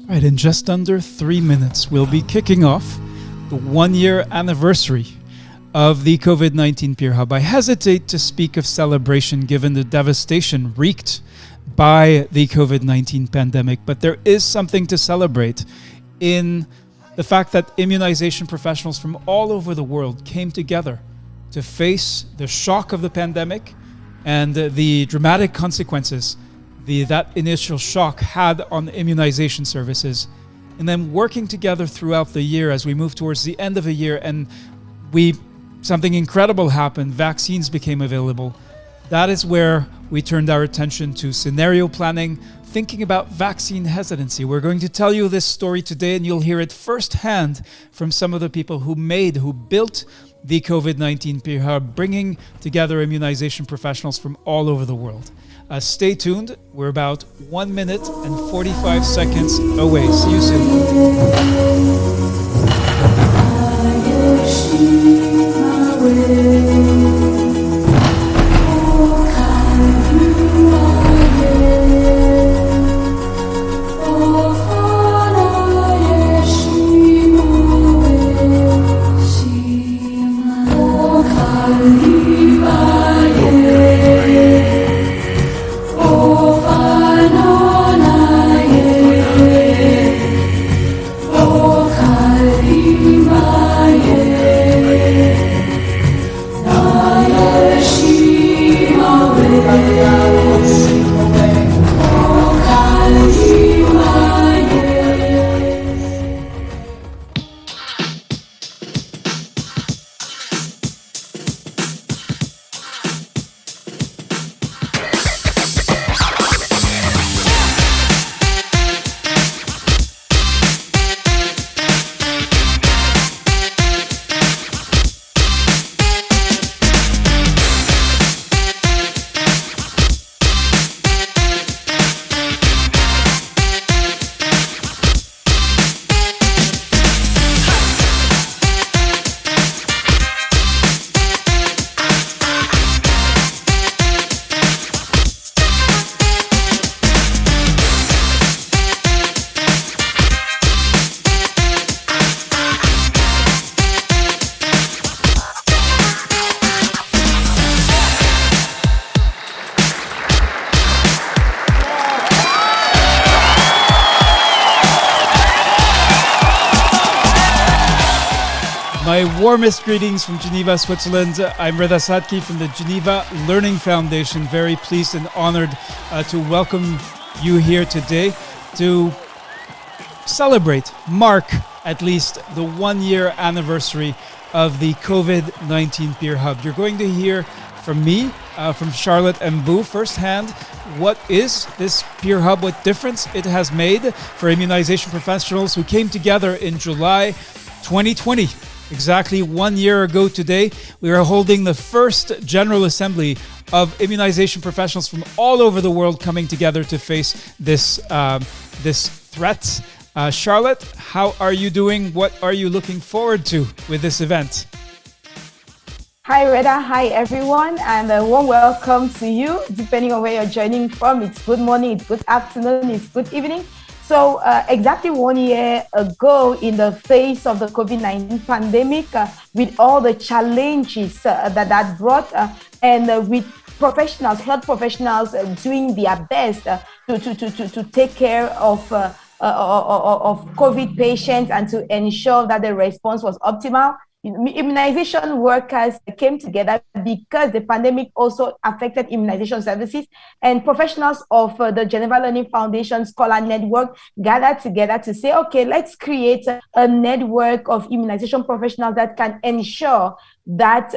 Right, in just under 3 minutes, we'll be kicking off the 1-year anniversary of the COVID-19 Peer Hub. I hesitate to speak of celebration given the devastation wreaked by the COVID-19 pandemic, but there is something to celebrate in the fact that immunization professionals from all over the world came together to face the shock of the pandemic and the dramatic consequences that initial shock had on immunization services, and then working together throughout the year as we move towards the end of the year and something incredible happened. Vaccines became available. That is where we turned our attention to scenario planning, thinking about vaccine hesitancy. We're going to tell you this story today, and you'll hear it firsthand from some of the people who built the COVID-19 Peer Hub, bringing together immunization professionals from all over the world. Stay tuned. We're about 1 minute and 45 seconds away. See you soon. My warmest greetings from Geneva, Switzerland. I'm Reda Sadki from the Geneva Learning Foundation. Very pleased and honored to welcome you here today to celebrate, mark at least the 1-year anniversary of the COVID-19 Peer Hub. You're going to hear from me, from Charlotte and Boo firsthand. What is this Peer Hub? What difference it has made for immunization professionals who came together in July 2020. Exactly 1 year ago today, we are holding the first General Assembly of immunization professionals from all over the world coming together to face this threat. Charlotte, how are you doing? What are you looking forward to with this event? Hi, Reda. Hi, everyone, and a warm welcome to you, depending on where you're joining from. It's good morning, it's good afternoon, it's good evening. So exactly 1 year ago, in the face of the COVID-19 pandemic, with all the challenges that brought, and with professionals, health professionals doing their best to take care of COVID patients and to ensure that the response was optimal. Immunization workers came together because the pandemic also affected immunization services, and professionals of the Geneva Learning Foundation Scholar Network gathered together to say, okay, let's create a network of immunization professionals that can ensure that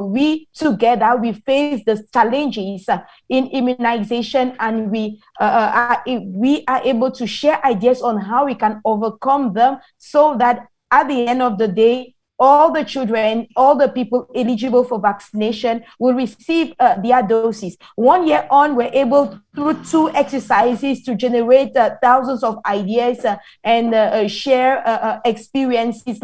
we together, we face the challenges in immunization, and we are able to share ideas on how we can overcome them, so that at the end of the day, all the children, all the people eligible for vaccination will receive their doses. 1 year on, we're able through 2 exercises to generate thousands of ideas and share experiences,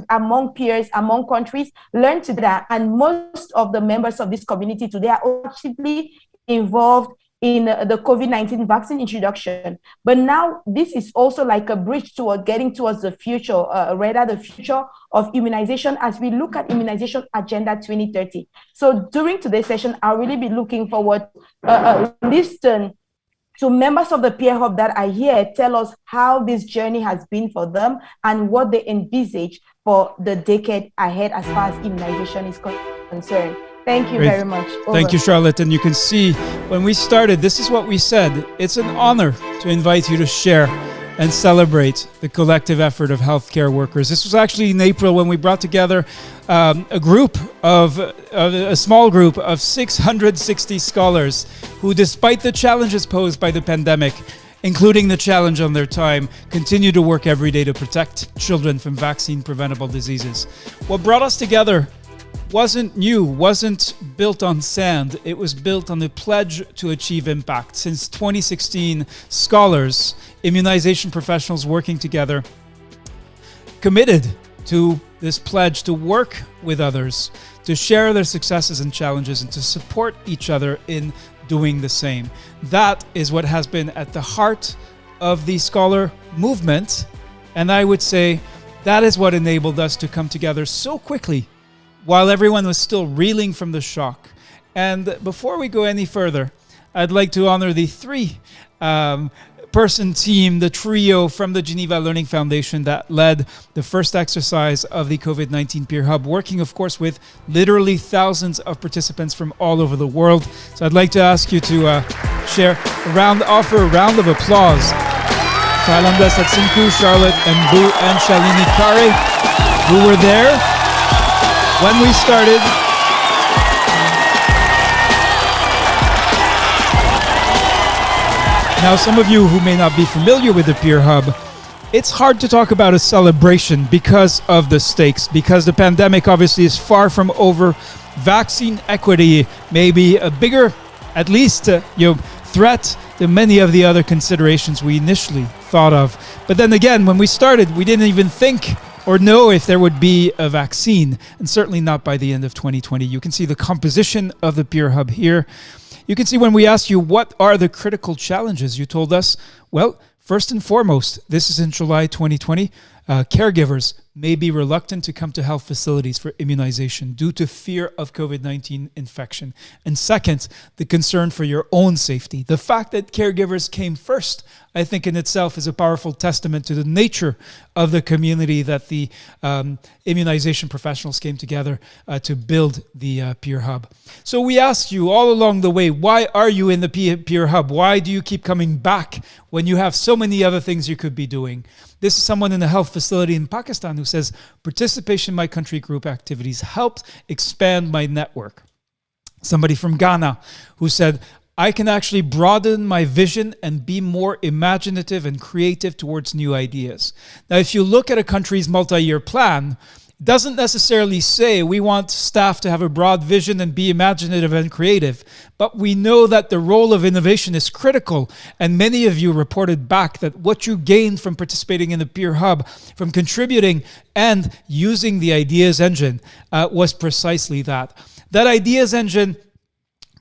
among peers, among countries, learn together. And most of the members of this community today are actively involved in the COVID-19 vaccine introduction. But now this is also like a bridge toward getting towards the future, rather the future of immunization as we look at immunization agenda 2030. So during today's session, I'll really be looking forward listen to members of the peer hub that are here tell us how this journey has been for them and what they envisage for the decade ahead as far as immunization is concerned. Thank you very much. Over. Thank you, Charlotte. And you can see when we started, this is what we said. It's an honor to invite you to share and celebrate the collective effort of healthcare workers. This was actually in April when we brought together a small group of 660 scholars who, despite the challenges posed by the pandemic, including the challenge on their time, continue to work every day to protect children from vaccine-preventable diseases. What brought us together wasn't new, wasn't built on sand. It was built on the pledge to achieve impact. Since 2016, scholars, immunization professionals working together, committed to this pledge to work with others, to share their successes and challenges, and to support each other in doing the same. That is what has been at the heart of the scholar movement. And I would say that is what enabled us to come together so quickly while everyone was still reeling from the shock. And before we go any further, I'd like to honor the 3-person team, the trio from the Geneva Learning Foundation that led the first exercise of the COVID-19 Peer Hub, working, of course, with literally thousands of participants from all over the world. So I'd like to ask you to offer a round of applause to Alanda Satsinku, Charlotte Mbu, and Shalini Kare, who were there when we started. Now, some of you who may not be familiar with the Peer Hub, it's hard to talk about a celebration because of the stakes, because the pandemic obviously is far from over. Vaccine equity may be a bigger, at least, threat than many of the other considerations we initially thought of. But then again, when we started, we didn't even think or know if there would be a vaccine, and certainly not by the end of 2020. You can see the composition of the Peer Hub here. You can see when we asked you what are the critical challenges, you told us, well, first and foremost, this is in July 2020, caregivers may be reluctant to come to health facilities for immunization due to fear of COVID-19 infection. And second, the concern for your own safety. The fact that caregivers came first, I think in itself is a powerful testament to the nature of the community that the immunization professionals came together to build the Peer Hub. So we asked you all along the way, why are you in the Peer Hub? Why do you keep coming back when you have so many other things you could be doing? This is someone in a health facility in Pakistan who says, participation in my country group activities helped expand my network. Somebody from Ghana who said, I can actually broaden my vision and be more imaginative and creative towards new ideas. Now, if you look at a country's multi-year plan, it doesn't necessarily say we want staff to have a broad vision and be imaginative and creative, but we know that the role of innovation is critical. And many of you reported back that what you gained from participating in the Peer Hub, from contributing and using the Ideas Engine, was precisely that. That Ideas Engine,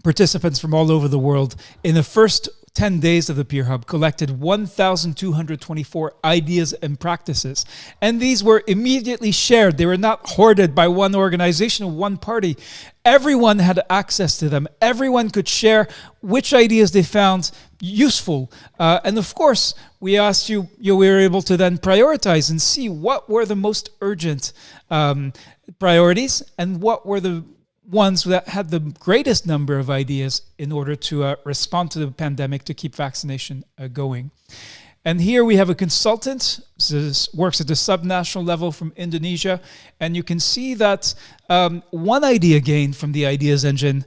participants from all over the world in the first 10 days of the Peer Hub collected 1,224 ideas and practices. And these were immediately shared. They were not hoarded by one organization or one party. Everyone had access to them. Everyone could share which ideas they found useful. And of course, we asked you, we were able to then prioritize and see what were the most urgent priorities and what were the ones that had the greatest number of ideas in order to respond to the pandemic, to keep vaccination going. And here we have a consultant who works at the subnational level from Indonesia. And you can see that one idea gained from the Ideas Engine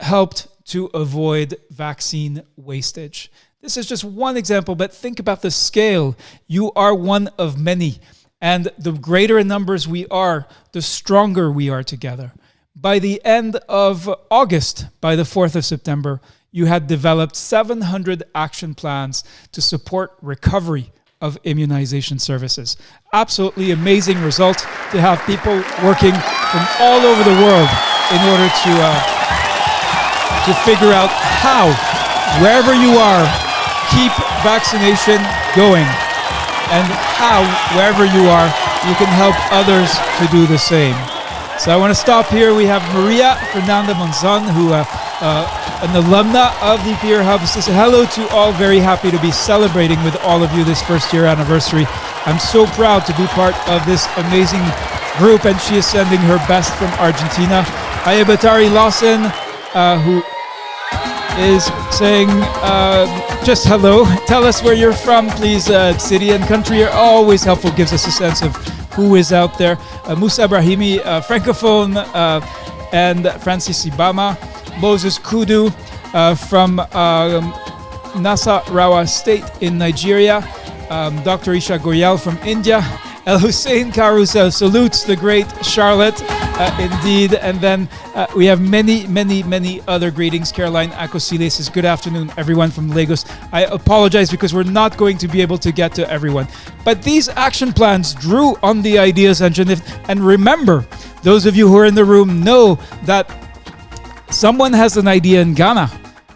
helped to avoid vaccine wastage. This is just one example, but think about the scale. You are one of many. And the greater in numbers we are, the stronger we are together. By the end of August, by the 4th of September, you had developed 700 action plans to support recovery of immunization services. Absolutely amazing result to have people working from all over the world in order to figure out how, wherever you are, keep vaccination going, and how, wherever you are, you can help others to do the same. So I want to stop here. We have Maria Fernanda Monzon, who an alumna of the Peer Hub, says hello to all. Very happy to be celebrating with all of you this first year anniversary. I'm so proud to be part of this amazing group, and she is sending her best from Argentina. Ayabatari Lawson, who is saying just hello. Tell us where you're from, please. City and country are always helpful, gives us a sense of who is out there. Musa Brahimi, Francophone, and Francis Ibama. Moses Kudu from Nasarawa State in Nigeria. Dr. Isha Goyal from India. El Hussein Carousel salutes the great Charlotte, indeed. And then we have many other greetings. Caroline Akosile says, good afternoon, everyone from Lagos. I apologize because we're not going to be able to get to everyone. But these action plans drew on the ideas engine. And remember, those of you who are in the room know that someone has an idea in Ghana.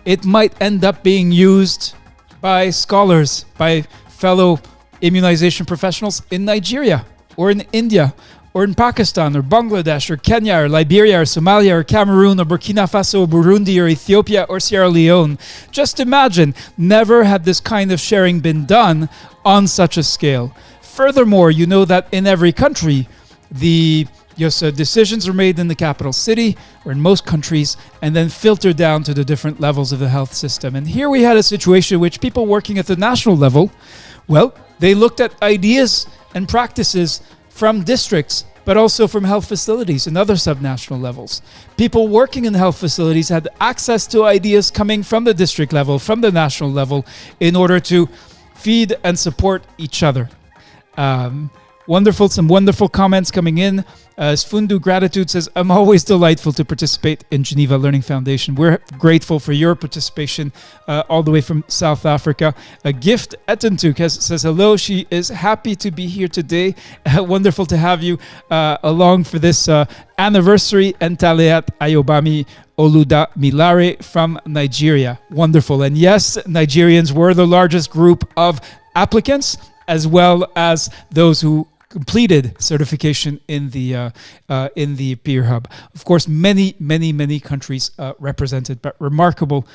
It might end up being used by scholars, by fellow immunization professionals in Nigeria or in India or in Pakistan or Bangladesh or Kenya or Liberia or Somalia or Cameroon or Burkina Faso or Burundi or Ethiopia or Sierra Leone. Just imagine, never had this kind of sharing been done on such a scale. Furthermore, you know that in every country, decisions are made in the capital city or in most countries and then filtered down to the different levels of the health system. And here we had a situation in which people working at the national level, well, they looked at ideas and practices from districts, but also from health facilities and other subnational levels. People working in health facilities had access to ideas coming from the district level, from the national level, in order to feed and support each other. Some wonderful comments coming in. Sfundu Gratitude says, I'm always delightful to participate in Geneva Learning Foundation. We're grateful for your participation all the way from South Africa. Gift Etentuk says hello. She is happy to be here today. Wonderful to have you along for this anniversary. And Taleat Ayobami Oluda Milare from Nigeria. Wonderful. And yes, Nigerians were the largest group of applicants, as well as those who completed certification in the Peer Hub. Of course, many countries represented, but remarkable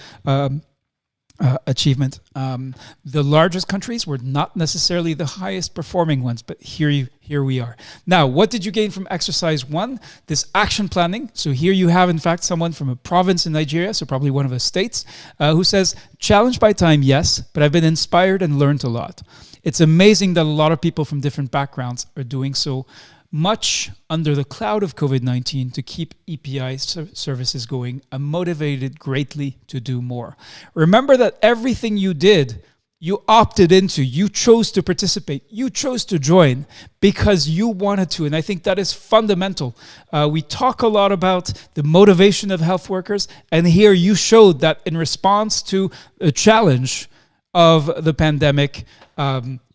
achievement. The largest countries were not necessarily the highest performing ones, but here we are. Now, what did you gain from exercise 1? This action planning. So here you have, in fact, someone from a province in Nigeria, so probably one of the states, who says, challenged by time, yes, but I've been inspired and learned a lot. It's amazing that a lot of people from different backgrounds are doing so much under the cloud of COVID-19 to keep EPI services going. I'm motivated greatly to do more. Remember that everything you did, you opted into, you chose to participate, you chose to join because you wanted to. And I think that is fundamental. We talk a lot about the motivation of health workers, and here you showed that in response to a challenge of the pandemic,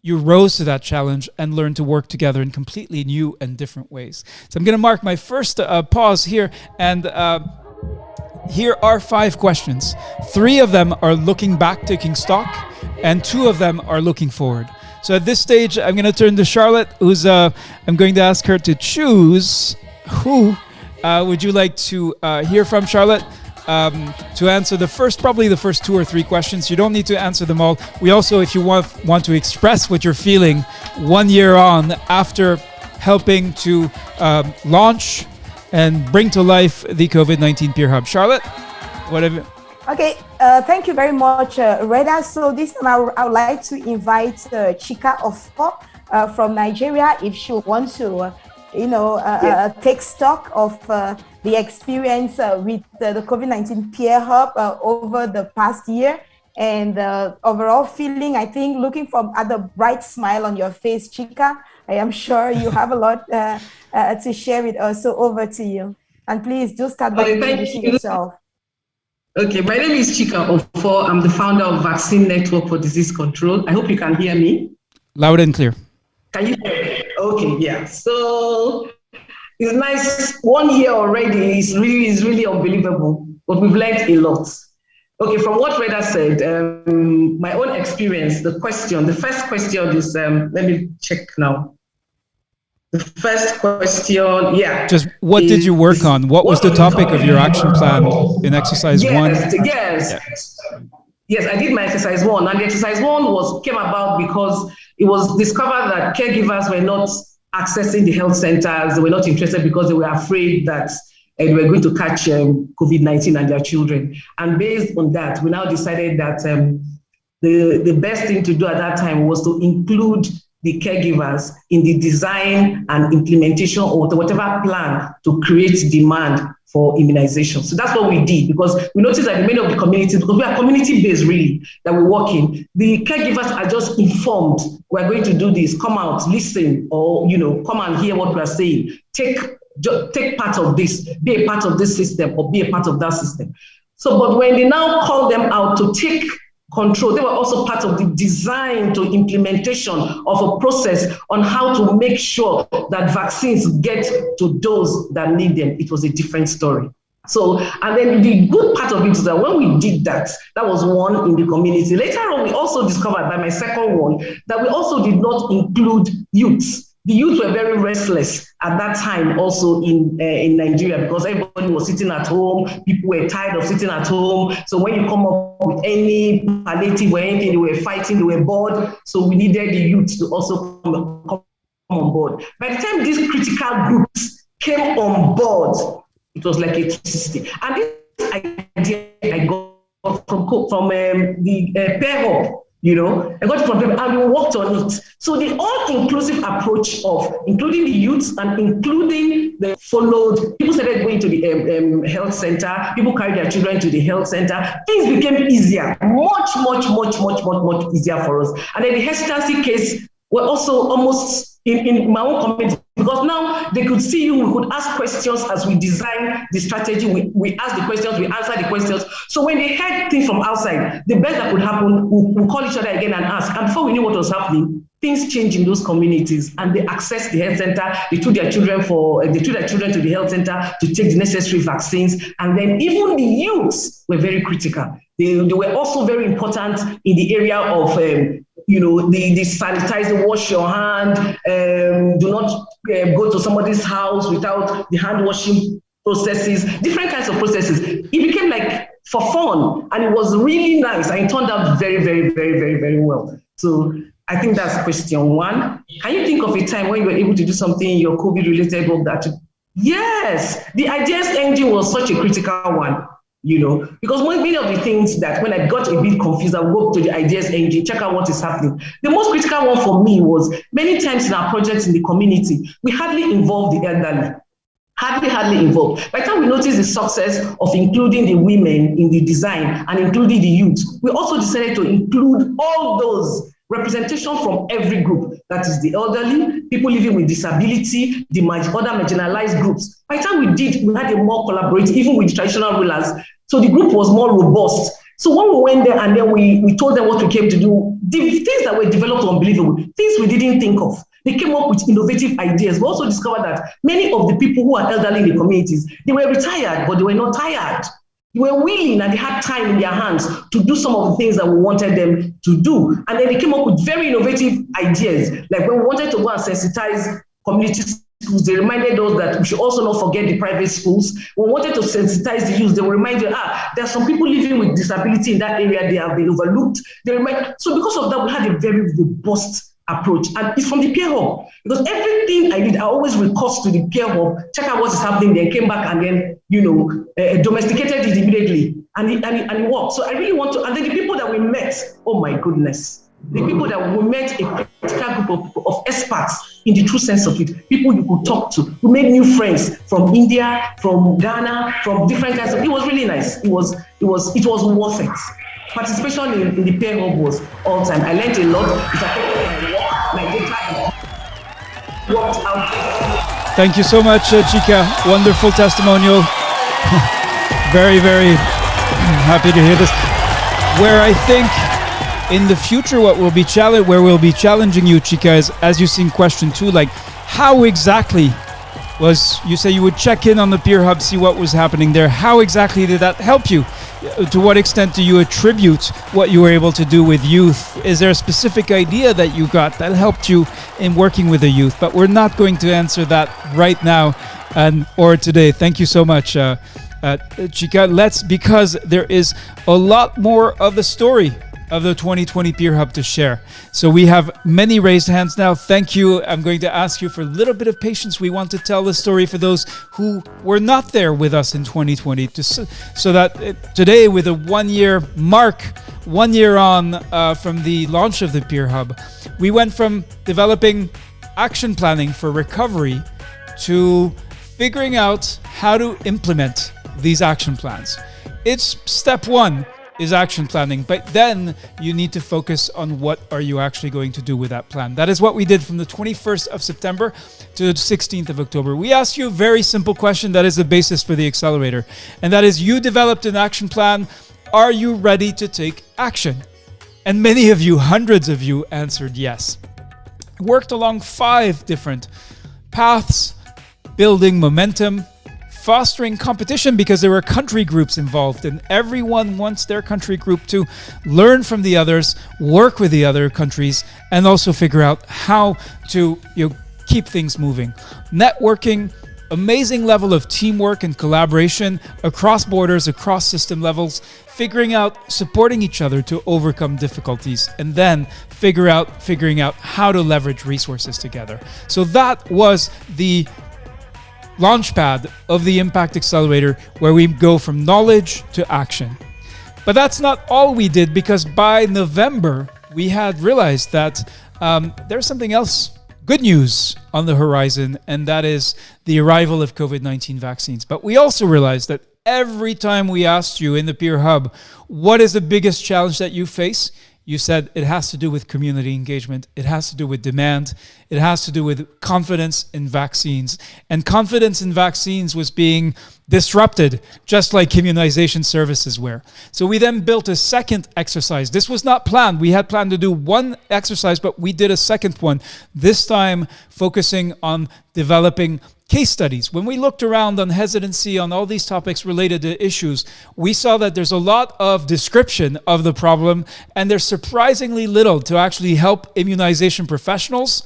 you rose to that challenge and learned to work together in completely new and different ways. So I'm going to mark my first pause here, and here are 5 questions. 3 of them are looking back, taking stock, and 2 of them are looking forward. So at this stage, I'm going to turn to Charlotte, who's I'm going to ask her to choose who would you like to hear from, Charlotte? To answer probably the first 2 or 3 questions. You don't need to answer them all. We also, if you want to express what you're feeling 1 year on after helping to launch and bring to life the COVID-19 Peer Hub. Charlotte, what have you? Okay, thank you very much, Reda. So this time I would like to invite Chika Ofo from Nigeria, if she wants to take stock of the experience with the COVID-19 Peer Hub over the past year, and the overall feeling, I think, looking at the bright smile on your face, Chika, I am sure you have a lot to share with us. So over to you. And please do start by introducing yourself. Okay, my name is Chika Ofo. I'm the founder of Vaccine Network for Disease Control. I hope you can hear me. Loud and clear. Can you hear me? Okay, yeah. So it's nice. 1 year already is really unbelievable, but we've learned a lot. Okay, from what Reda said, my own experience, the first question is, let me check now. The first question, yeah. Just what did you work on? What was the topic of your action plan in exercise 1? Yes, I did my exercise 1, and the exercise 1 came about because it was discovered that caregivers were not accessing the health centers. They were not interested because they were afraid that they were going to catch COVID-19 and their children. And based on that, we now decided that the best thing to do at that time was to include the caregivers in the design and implementation or whatever plan to create demand for immunization. So that's what we did, because we noticed that in many of the communities, because we are community-based really, that we work in, the caregivers are just informed, we're going to do this, come out, listen, or come and hear what we are saying. Take part of this, be a part of this system, or be a part of that system. So, but when they now call them out to take control, they were also part of the design to implementation of a process on how to make sure that vaccines get to those that need them. It was a different story. So, and then the good part of it is that when we did that, that was one in the community. Later on, we also discovered by my second one that we also did not include youths. The youth were very restless at that time also in Nigeria, because everybody was sitting at home. People were tired of sitting at home. So when you come up with any palliative or anything, they were fighting, they were bored. So we needed the youth to also come on board. By the time these critical groups came on board, it was like a 360. And this idea I got from the pair hub. I got it from them and we worked on it. So the all-inclusive approach of including the youths and including the followed, people started going to the health center, people carried their children to the health center, things became easier, much easier for us. And then the hesitancy case were also almost in my own community, because now they could see you, we could ask questions as we design the strategy, we ask the questions, we answer the questions. So when they heard things from outside, the best that could happen, we'll call each other again and ask. And before we knew what was happening, things changed in those communities, and they accessed the health center, they took their children to the health center to take the necessary vaccines. And then even the youths were very critical. They were also very important in the area of the sanitizer, wash your hand, do not go to somebody's house without the hand washing processes, different kinds of processes. It became like for fun, and it was really nice, and it turned out very well. So I think that's question 1. Can you think of a time when you were able to do something in your COVID-related work that yes, the ideas engine was such a critical one. Because many of the things that when I got a bit confused, I would go to the ideas engine, check out what is happening. The most critical one for me was many times in our projects in the community, we hardly involve the elderly. Hardly involved. By the time we noticed the success of including the women in the design and including the youth, we also decided to include all those representation from every group. That is the elderly, people living with disability, the other marginalized groups. By the time we had a more collaborative, even with the traditional rulers. So the group was more robust. So when we went there and then we told them what we came to do, the things that were developed were unbelievable, things we didn't think of. They came up with innovative ideas. We also discovered that many of the people who are elderly in the communities, they were retired, but they were not tired. They were willing and they had time in their hands to do some of the things that we wanted them to do. And then they came up with very innovative ideas. Like when we wanted to go and sensitize community schools, they reminded us that we should also not forget the private schools. When we wanted to sensitize the youth, they will remind you, there are some people living with disability in that area, they have been overlooked. So because of that, we had a very robust approach, and it's from the peer hub, because everything I did, I always recourse to the peer hub, check out what is happening, then came back and then domesticated it immediately, and it worked. So I really want to, and then the people that we met, oh my goodness, the people that we met, a critical group of experts in the true sense of it, people you could talk to. We made new friends from India, from Ghana, from different kinds of. It was really nice. It was worth it. participation in the peer hub was all time. I learned a lot. It affected my data worked out. Thank you so much, Chika. Wonderful testimonial. Very, very happy to hear this. Where I think in the future, where we'll be challenging you, Chika, is, as you see in question 2, like how exactly you say you would check in on the peer hub, see what was happening there. How exactly did that help you? To what extent do you attribute what you were able to do with youth? Is there a specific idea that you got that helped you in working with the youth? But we're not going to answer that right now or today. Thank you so much, Chika. Because there is a lot more of the story of the 2020 Peer Hub to share. So we have many raised hands now. Thank you. I'm going to ask you for a little bit of patience. We want to tell the story for those who were not there with us in 2020, so that today, with a 1 year mark, 1 year on from the launch of the Peer Hub, we went from developing action planning for recovery to figuring out how to implement these action plans. It's step 1. Is action planning, but then you need to focus on what are you actually going to do with that plan. That is what we did from the 21st of September to the 16th of October. We asked you a very simple question that is the basis for the accelerator, and that is, you developed an action plan. Are you ready to take action? And many of you, hundreds of you, answered yes. Worked along 5 different paths: building momentum, fostering competition, because there were country groups involved and everyone wants their country group to learn from the others, work with the other countries, and also figure out how to keep things moving. Networking, amazing level of teamwork and collaboration across borders, across system levels, figuring out, supporting each other to overcome difficulties, and then figuring out how to leverage resources together. So that was the launchpad of the Impact Accelerator, where we go from knowledge to action. But that's not all we did, because by November, we had realized that there's something else, good news on the horizon, and that is the arrival of COVID-19 vaccines. But we also realized that every time we asked you in the Peer Hub, what is the biggest challenge that you face? You said it has to do with community engagement. It has to do with demand. It has to do with confidence in vaccines. And confidence in vaccines was being disrupted, just like immunization services were. So we then built a second exercise. This was not planned. We had planned to do one exercise, but we did a second one, this time focusing on developing case studies. When we looked around on hesitancy, on all these topics related to issues, we saw that there's a lot of description of the problem, and there's surprisingly little to actually help immunization professionals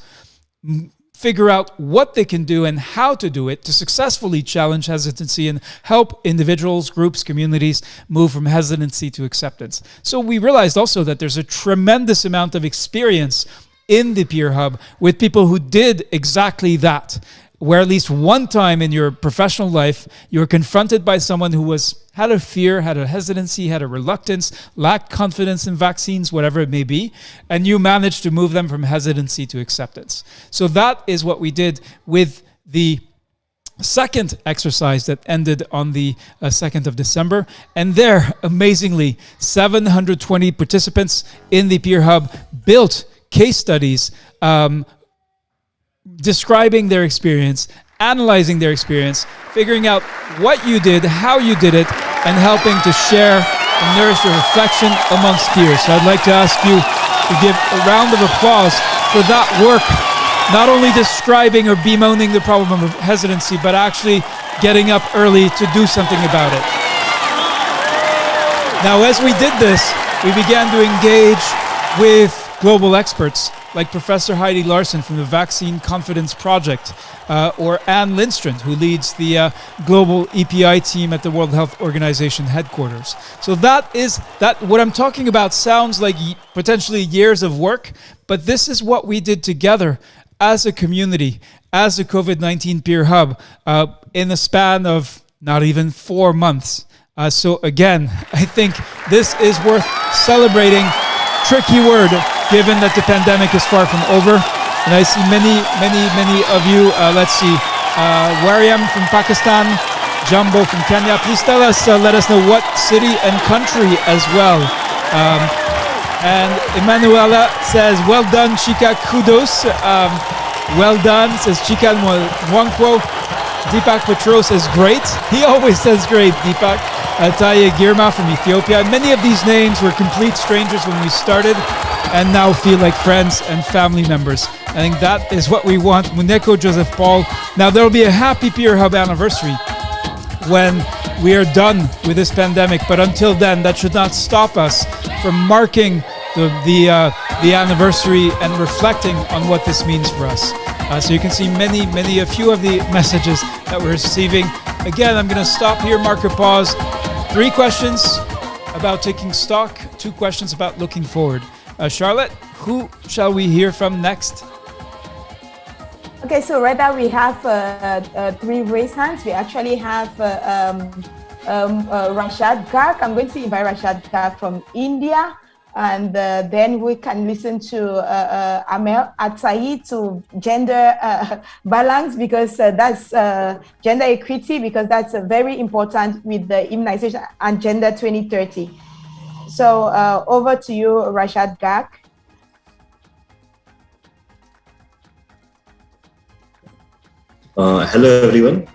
figure out what they can do and how to do it to successfully challenge hesitancy and help individuals, groups, communities move from hesitancy to acceptance. So we realized also that there's a tremendous amount of experience in the Peer Hub with people who did exactly that, where at least one time in your professional life, you were confronted by someone who had a fear, had a hesitancy, had a reluctance, lacked confidence in vaccines, whatever it may be, and you managed to move them from hesitancy to acceptance. So that is what we did with the second exercise that ended on the 2nd of December. And there, amazingly, 720 participants in the Peer Hub built case studies, describing their experience, analyzing their experience, figuring out what you did, how you did it, and helping to share and nourish your reflection amongst peers. So I'd like to ask you to give a round of applause for that work, not only describing or bemoaning the problem of hesitancy, but actually getting up early to do something about it. Now, as we did this, we began to engage with global experts like Professor Heidi Larson from the Vaccine Confidence Project, or Anne Lindstrand, who leads the global EPI team at the World Health Organization headquarters. So what I'm talking about sounds like potentially years of work, but this is what we did together as a community, as a COVID-19 Peer Hub, in the span of not even 4 months. So again, I think this is worth celebrating. Tricky word, given that the pandemic is far from over. And I see many of you. Let's see, Wariam from Pakistan, Jumbo from Kenya. Please let us know what city and country as well And Emanuela says, well done, Chika, kudos. Well done, says Chika Mwankwo. Deepak Petro says, great. He always says great, Deepak. Taya Girma from Ethiopia. Many of these names were complete strangers when we started and now feel like friends and family members. I think that is what we want. Muneko Joseph Paul. Now, there will be a happy Peer Hub anniversary when we are done with this pandemic. But until then, that should not stop us from marking the anniversary and reflecting on what this means for us. So you can see a few of the messages that we're receiving. Again, I'm going to stop here, mark a pause. 3 questions about taking stock, 2 questions about looking forward. Charlotte, who shall we hear from next? Okay, so right now we have 3 raised hands. We actually have Rashad Garg. I'm going to invite Rashad Garg from India. And then we can listen to Amel Atai to gender balance, because that's gender equity, because that's very important with the immunization and Agenda 2030. So over to you, Rashad Garg. Hello everyone,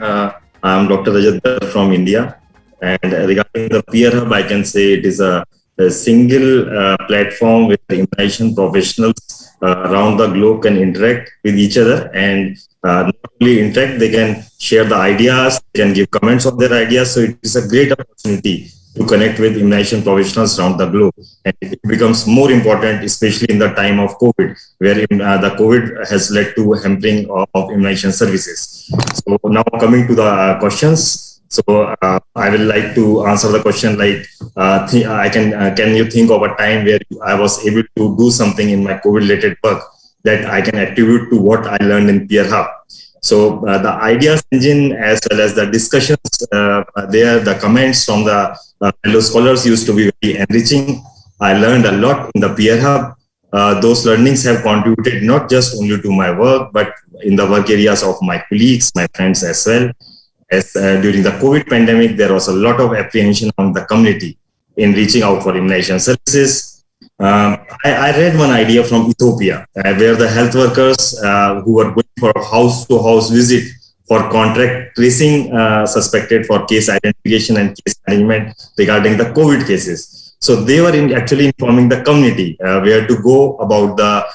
I'm Dr. Rajat Garg from India, and regarding the Peer Hub, I can say it is a single platform where immunization professionals around the globe can interact with each other, and not only interact, they can share the ideas, they can give comments on their ideas. So it is a great opportunity to connect with immunization professionals around the globe, and it becomes more important, especially in the time of COVID, where the COVID has led to hampering of immunization services. So now coming to the questions. So I will like to answer the question like, can you think of a time where I was able to do something in my COVID-related work that I can attribute to what I learned in Peer Hub? So the ideas engine, as well as the discussions there, the comments from the fellow scholars used to be very enriching. I learned a lot in the Peer Hub. Those learnings have contributed not just only to my work, but in the work areas of my colleagues, my friends as well. As during the COVID pandemic, there was a lot of apprehension on the community in reaching out for immunization services. I read one idea from Ethiopia, where the health workers who were going for a house-to-house visit for contact tracing suspected for case identification and case management regarding the COVID cases. So they were actually informing the community where to go about the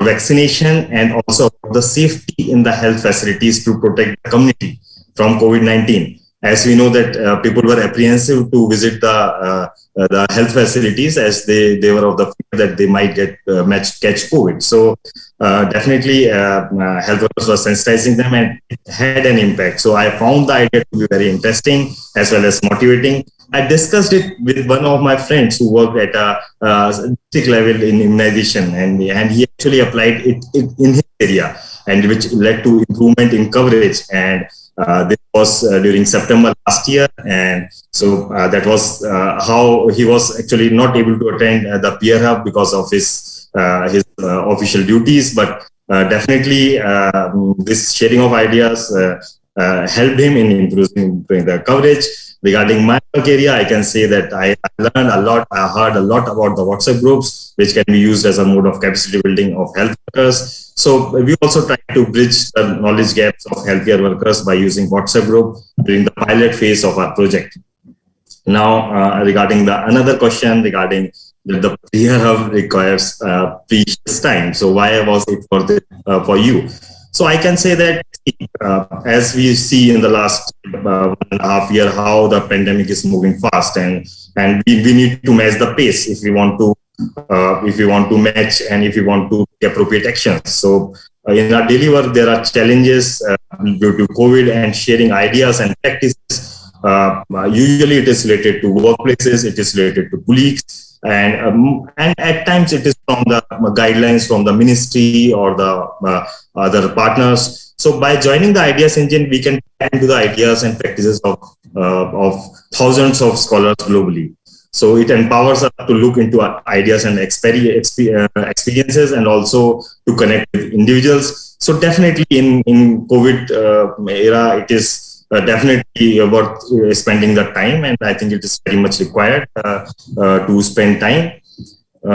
vaccination and also the safety in the health facilities to protect the community from COVID-19. As we know that people were apprehensive to visit the health facilities, as they were of the fear that they might catch COVID. So definitely health workers were sensitizing them, and it had an impact. So I found the idea to be very interesting as well as motivating. I discussed it with one of my friends who worked at a district level in immunization, and he actually applied it in his area, and which led to improvement in coverage. And this was during September last year, and so that was how he was actually not able to attend the Peer Hub because of his official duties. But definitely this sharing of ideas helped him in improving the coverage. Regarding my work area, I can say that I learned a lot. I heard a lot about the WhatsApp groups, which can be used as a mode of capacity building of health workers. So we also try to bridge the knowledge gaps of healthcare workers by using WhatsApp group during the pilot phase of our project. Now, regarding the another question regarding the Peer Hub requires precious time. So why was it for you? So I can say that as we see in the last 1.5 years, how the pandemic is moving fast, and we need to match the pace if we want to match and if we want to take appropriate actions. So in our daily work, there are challenges due to COVID, and sharing ideas and practices. Usually it is related to workplaces, it is related to colleagues, and at times it is from the guidelines from the ministry or the other partners. So by joining the ideas engine, we can tap into the ideas and practices of thousands of scholars globally. So it empowers us to look into ideas and experiences, and also to connect with individuals. So definitely in COVID era, it is definitely worth spending the time, and I think it is very much required to spend time.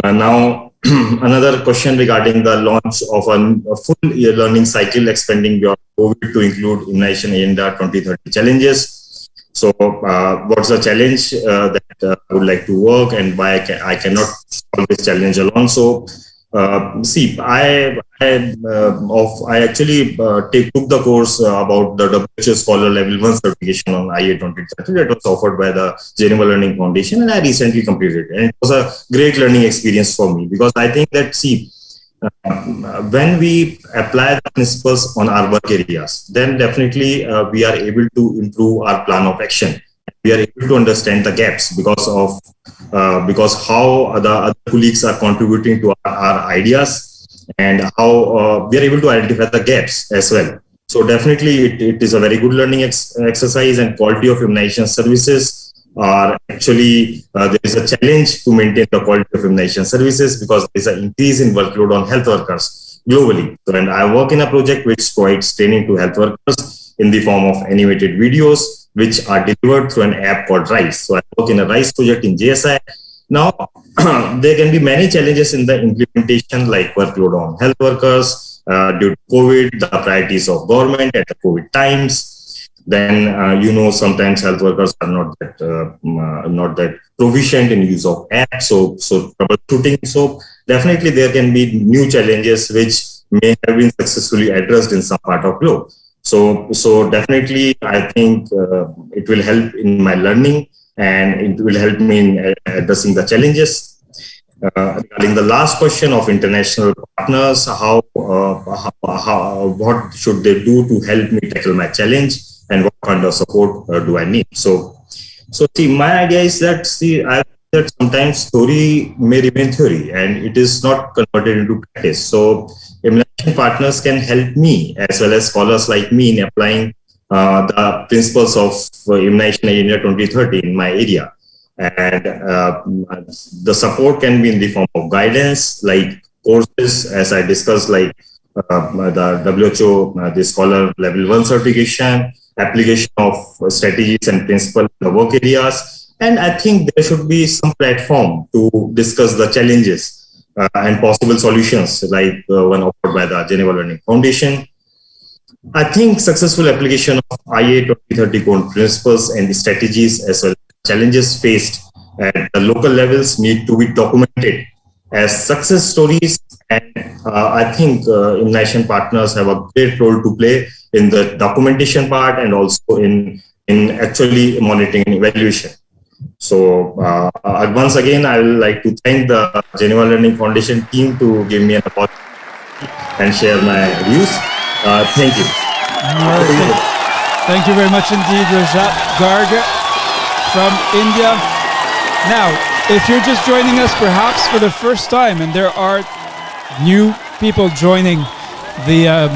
Now, another question regarding the launch of a full year learning cycle expanding beyond COVID to include immunization agenda 2030 challenges. So, what's the challenge that I would like to work, and why I cannot solve this challenge alone? So, I actually took the course about the WHO Scholar Level 1 certification on IA2030 that was offered by the Geneva Learning Foundation, and I recently completed it. And it was a great learning experience for me, because I think that, when we apply the principles on our work areas, then definitely we are able to improve our plan of action. We are able to understand the gaps because how the other colleagues are contributing to our ideas, and how we are able to identify the gaps as well. So definitely it is a very good learning exercise, and quality of immunization services are actually, there is a challenge to maintain the quality of immunization services because there is an increase in workload on health workers globally. So, and I work in a project which provides training to health workers in the form of animated videos, which are delivered through an app called RISE. So I work in a RISE project in JSI. Now, there can be many challenges in the implementation, like workload on health workers due to COVID, the priorities of government at the COVID times. Then, sometimes health workers are not that proficient in use of apps, so troubleshooting. So definitely there can be new challenges which may have been successfully addressed in some part of globe. So definitely, I think it will help in my learning, and it will help me in addressing the challenges. Regarding the last question of international partners, what should they do to help me tackle my challenge, and what kind of support do I need? So my idea is that that sometimes story may remain theory, and it is not converted into practice. So immunization partners can help me, as well as scholars like me, in applying the principles of immunization agenda 2030 in my area. And the support can be in the form of guidance, like courses, as I discussed, like the WHO, the Scholar Level 1 certification, application of strategies and principles in the work areas. And I think there should be some platform to discuss the challenges and possible solutions, like one offered by the Geneva Learning Foundation. I think successful application of IA2030 core principles and strategies, as well as challenges faced at the local levels, need to be documented as success stories. And I think immunization partners have a great role to play in the documentation part, and also in actually monitoring and evaluation. So once again, I would like to thank the Geneva Learning Foundation team to give me an opportunity and share my views. Thank you. Thank you very much indeed, Rajat Garg from India. Now, if you're just joining us perhaps for the first time, and there are new people joining the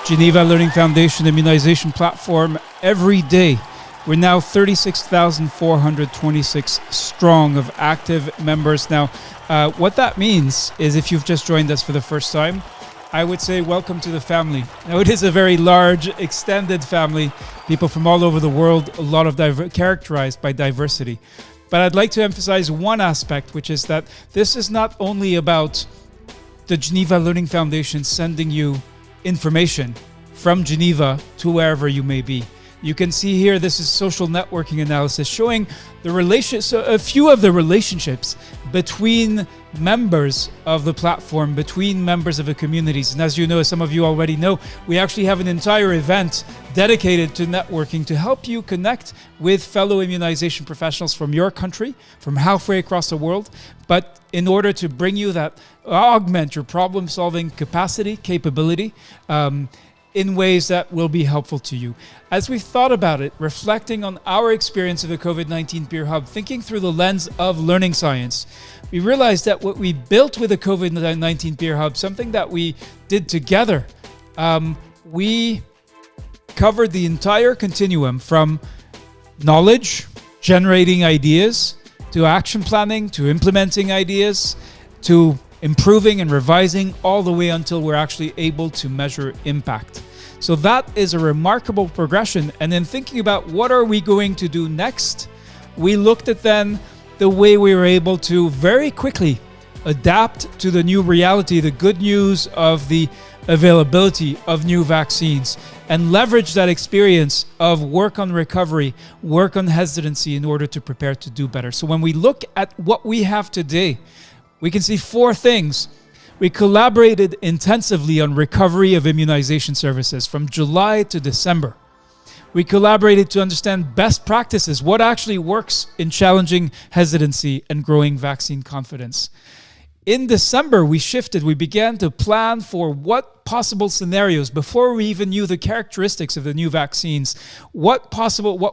Geneva Learning Foundation immunization platform every day, we're now 36,426 strong of active members. Now, what that means is, if you've just joined us for the first time, I would say welcome to the family. Now, it is a very large, extended family, people from all over the world, a lot of characterized by diversity. But I'd like to emphasize one aspect, which is that this is not only about the Geneva Learning Foundation sending you information from Geneva to wherever you may be. You can see here, this is social networking analysis showing a few of the relationships between members of the platform, between members of the communities. And as you know, some of you already know, we actually have an entire event dedicated to networking to help you connect with fellow immunization professionals from your country, from halfway across the world, but in order to bring you that, augment your problem-solving capability, in ways that will be helpful to you. As we thought about it, reflecting on our experience of the COVID-19 Peer Hub, thinking through the lens of learning science, we realized that what we built with the COVID-19 Peer Hub, something that we did together, we covered the entire continuum from knowledge, generating ideas, to action planning, to implementing ideas, to improving and revising, all the way until we're actually able to measure impact. So that is a remarkable progression. And then thinking about what are we going to do next, we looked at then the way we were able to very quickly adapt to the new reality, the good news of the availability of new vaccines, and leverage that experience of work on recovery, work on hesitancy in order to prepare to do better. So when we look at what we have today, we can see four things. We collaborated intensively on recovery of immunization services from July to December. We collaborated to understand best practices, what actually works in challenging hesitancy and growing vaccine confidence. In December, we began to plan for what possible scenarios, before we even knew the characteristics of the new vaccines, what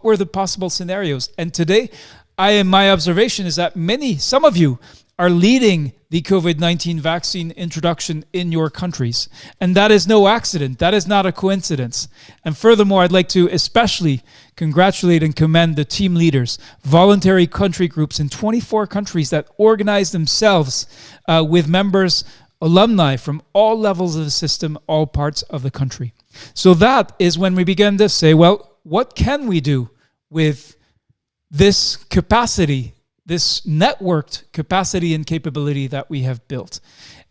were the possible scenarios. And today, my observation is that some of you are leading the COVID-19 vaccine introduction in your countries. And that is no accident. That is not a coincidence. And furthermore, I'd like to especially congratulate and commend the team leaders, voluntary country groups in 24 countries that organize themselves with members, alumni from all levels of the system, all parts of the country. So that is when we began to say, well, what can we do with this capacity, this networked capacity and capability that we have built?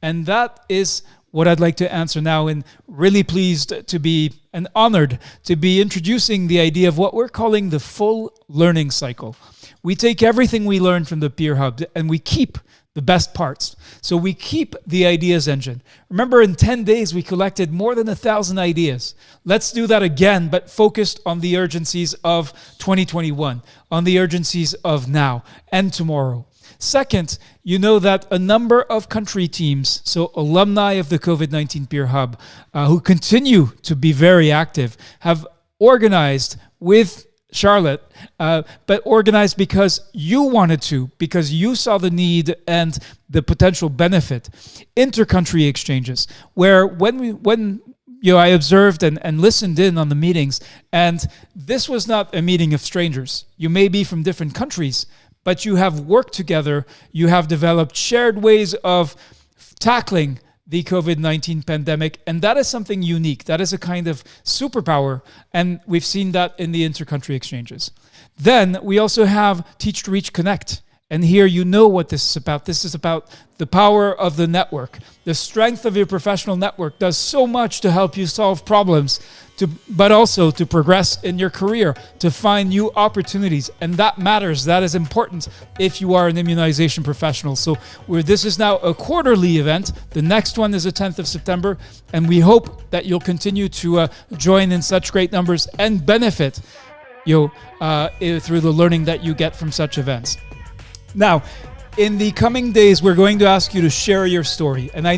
And that is what I'd like to answer now, and really pleased to be and honored to be introducing the idea of what we're calling the full learning cycle. We take everything we learn from the Peer Hub and we keep the best parts. So we keep the ideas engine. Remember, in 10 days, we collected more than 1,000 ideas. Let's do that again, but focused on the urgencies of 2021, on the urgencies of now and tomorrow. Second, you know that a number of country teams, so alumni of the COVID-19 Peer Hub, who continue to be very active, have organized with Charlotte, but organized because you wanted to, because you saw the need and the potential benefit. Inter-country exchanges, where when I observed and listened in on the meetings, and this was not a meeting of strangers. You may be from different countries, but you have worked together. You have developed shared ways of tackling the COVID-19 pandemic, and that is something unique. That is a kind of superpower, and we've seen that in the inter-country exchanges. Then we also have Teach to Reach Connect, and here you know what this is about. This is about the power of the network. The strength of your professional network does so much to help you solve problems, but also to progress in your career, to find new opportunities. And that matters. That is important if you are an immunization professional. So this is now a quarterly event. The next one is the 10th of September. And we hope that you'll continue to join in such great numbers and benefit through the learning that you get from such events. Now, in the coming days, we're going to ask you to share your story. And I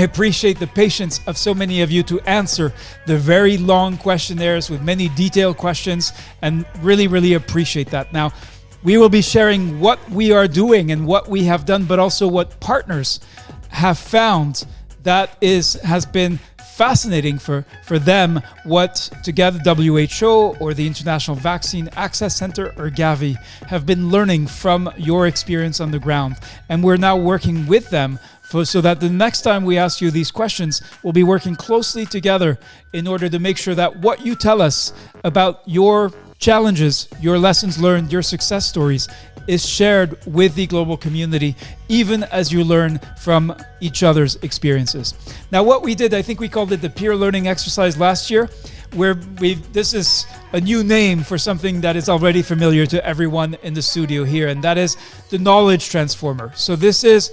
appreciate the patience of so many of you to answer the very long questionnaires with many detailed questions, and really, really appreciate that. Now, we will be sharing what we are doing and what we have done, but also what partners have found that has been fascinating for them, what together WHO or the International Vaccine Access Center or Gavi have been learning from your experience on the ground. And we're now working with them so that the next time we ask you these questions, we'll be working closely together in order to make sure that what you tell us about your challenges, your lessons learned, your success stories is shared with the global community, even as you learn from each other's experiences. Now, what we did, I think we called it the peer learning exercise last year, where this is a new name for something that is already familiar to everyone in the studio here, and that is the knowledge transformer. So this is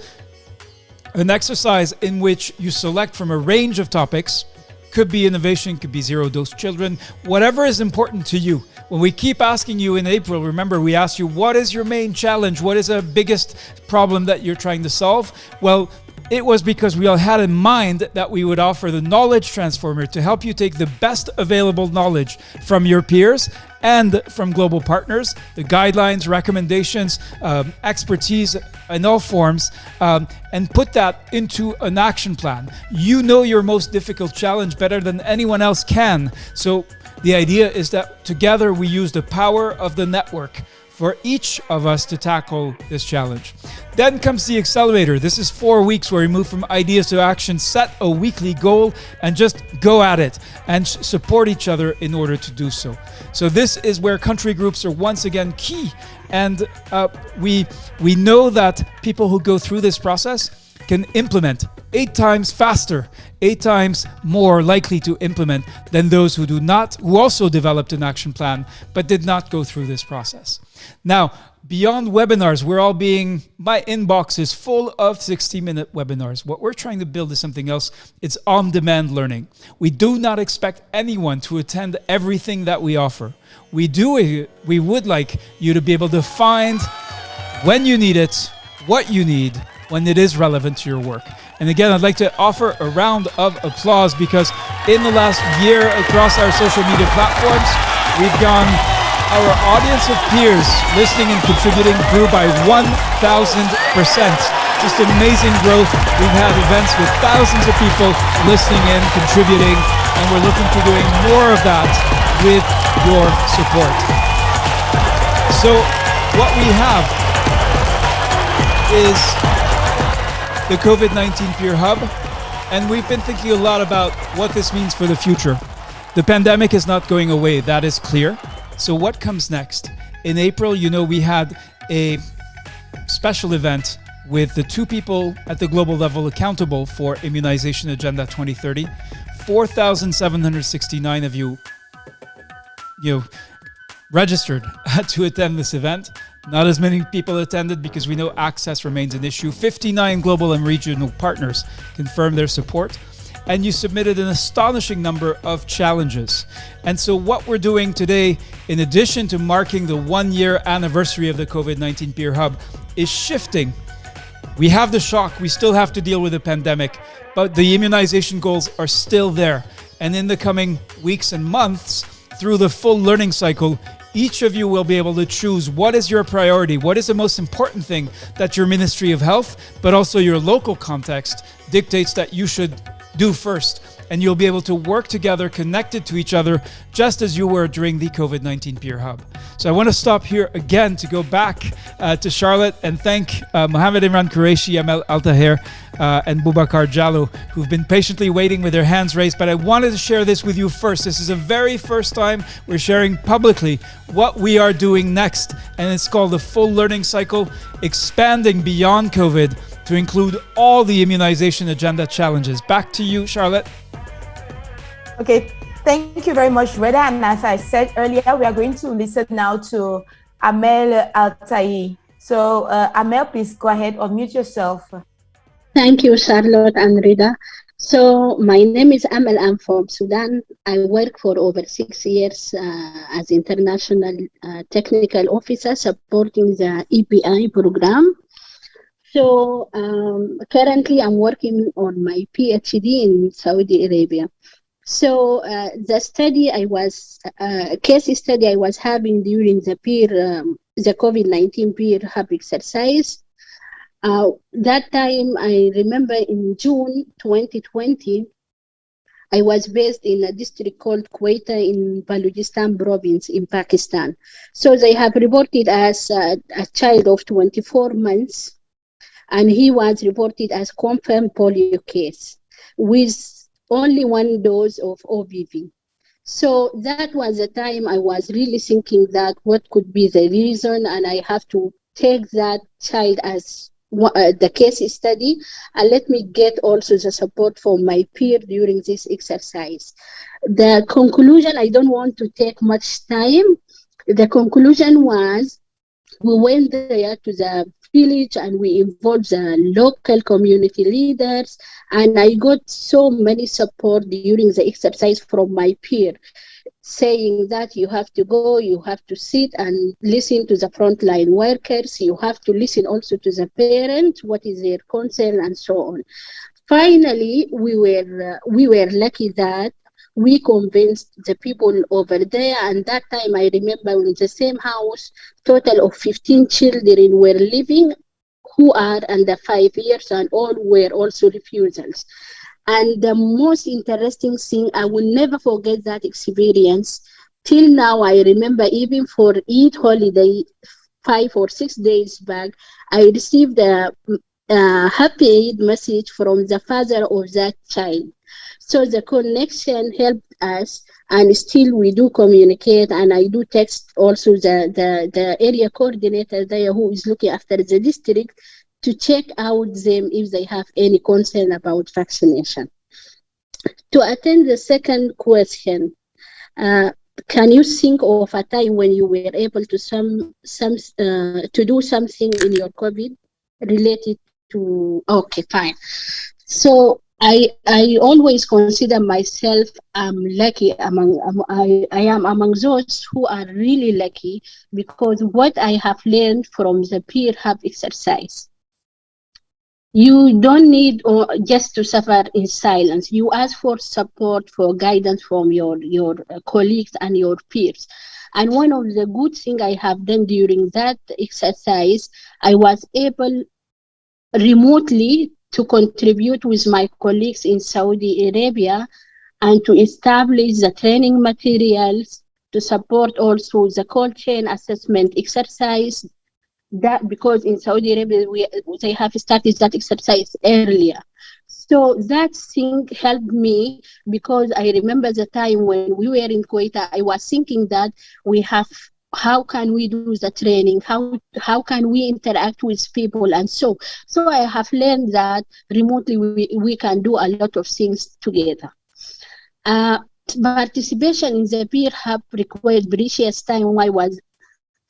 an exercise in which you select from a range of topics. Could be innovation, could be zero-dose children, whatever is important to you. When we keep asking you in April, remember, we asked you, what is your main challenge? What is the biggest problem that you're trying to solve? Well, it was because we all had in mind that we would offer the knowledge transformer to help you take the best available knowledge from your peers and from global partners, the guidelines, recommendations, expertise in all forms, and put that into an action plan. You know your most difficult challenge better than anyone else can. So the idea is that together we use the power of the network for each of us to tackle this challenge. Then comes the accelerator. This is 4 weeks where we move from ideas to action, set a weekly goal, and just go at it and support each other in order to do so. So this is where country groups are once again key. And we know that people who go through this process can implement 8 times faster, 8 times more likely to implement than those who do not, who also developed an action plan but did not go through this process. Now, beyond webinars, my inbox is full of 60-minute webinars. What we're trying to build is something else. It's on-demand learning. We do not expect anyone to attend everything that we offer. We would like you to be able to find when you need it, what you need, when it is relevant to your work. And again, I'd like to offer a round of applause because in the last year across our social media platforms, our audience of peers listening and contributing grew by 1,000%. Just amazing growth. We've had events with thousands of people listening in, contributing, and we're looking to doing more of that with your support. So what we have is the COVID-19 Peer Hub, and we've been thinking a lot about what this means for the future. The pandemic is not going away, that is clear. So what comes next? In April, we had a special event with the 2 people at the global level accountable for Immunization Agenda 2030. 4,769 of you registered to attend this event. Not as many people attended because we know access remains an issue. 59 global and regional partners confirmed their support, and you submitted an astonishing number of challenges. And so what we're doing today, in addition to marking the 1-year anniversary of the COVID-19 Peer Hub, is shifting. We have the shock, we still have to deal with the pandemic, but the immunization goals are still there. And in the coming weeks and months, through the full learning cycle, each of you will be able to choose what is your priority, what is the most important thing that your Ministry of Health, but also your local context, dictates that you should do first. And you'll be able to work together, connected to each other, just as you were during the COVID-19 Peer Hub. So I want to stop here again to go back to Charlotte and thank Mohammed Imran Qureshi, Amel Altaher, and Boubacar Jallo, who've been patiently waiting with their hands raised. But I wanted to share this with you first. This is the very first time we're sharing publicly what we are doing next. And it's called the Full Learning Cycle, expanding beyond COVID to include all the immunization agenda challenges. Back to you, Charlotte. Okay, thank you very much, Reda. And as I said earlier, we are going to listen now to Amel Altai. So Amel, please go ahead, unmute yourself. Thank you, Charlotte and Reda. So my name is Amel. I'm from Sudan. I work for over 6 years as international technical officer supporting the EPI program. So currently I'm working on my PhD in Saudi Arabia. So the study case study I was having during the COVID-19 Peer Hub exercise, that time I remember in June 2020, I was based in a district called Quetta in Balochistan province in Pakistan. So they have reported as a child of 24 months, and he was reported as confirmed polio case with only 1 dose of OPV. So that was the time I was really thinking that what could be the reason, and I have to take that child as the case study, and let me get also the support from my peer during this exercise. The conclusion, I don't want to take much time. The conclusion was, we went there to the village and we involved the local community leaders, and I got so many support during the exercise from my peer, saying that you have to go, you have to sit and listen to the frontline workers, you have to listen also to the parents, what is their concern, and so on. Finally, we were lucky that we convinced the people over there, and that time I remember in the same house, total of 15 children were living who are under 5 years, and all were also refusals. And the most interesting thing, I will never forget that experience. Till now, I remember even for Eid holiday, 5 or 6 days back, I received a happy message from the father of that child. So the connection helped us, and still we do communicate, and I do text also the area coordinator there who is looking after the district to check out them if they have any concern about vaccination. To attend the second question, can you think of a time when you were able to to do something in your COVID related to? Okay, fine. So I always consider myself lucky I am among those who are really lucky, because what I have learned from the peer hub exercise. You don't need just to suffer in silence. You ask for support, for guidance from your colleagues and your peers. And one of the good things I have done during that exercise, I was able remotely to contribute with my colleagues in Saudi Arabia and to establish the training materials, to support also the cold chain assessment exercise. That because in Saudi Arabia they have started that exercise earlier. So that thing helped me, because I remember the time when we were in Kuwait, I was thinking that how can we do the training? How can we interact with people? And so I have learned that remotely we can do a lot of things together. Participation in the peer hub required precious time.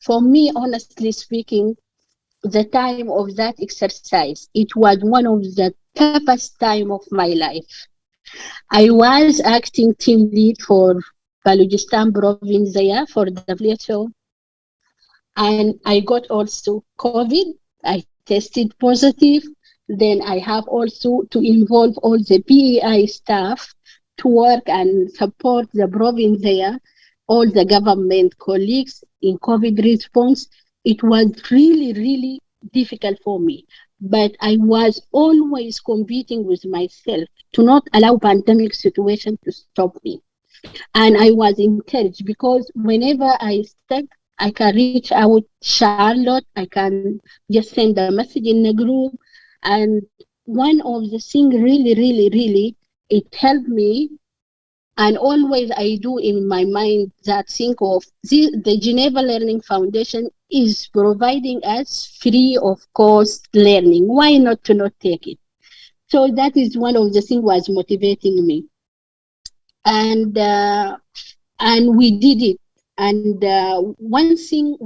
For me, honestly speaking, the time of that exercise, it was one of the toughest time of my life. I was acting team lead for Balochistan province there for WHO, and I got also COVID. I tested positive. Then I have also to involve all the PEI staff to work and support the province there, all the government colleagues in COVID response. It was really, really difficult for me, but I was always competing with myself to not allow pandemic situation to stop me. And I was encouraged, because whenever I stuck, I can reach out Charlotte, I can just send a message in the group. And one of the things really, it helped me. And always I do in my mind that think of the Geneva Learning Foundation is providing us free of cost learning. Why not to not take it? So that is one of the things was motivating me. And we did it. And one thing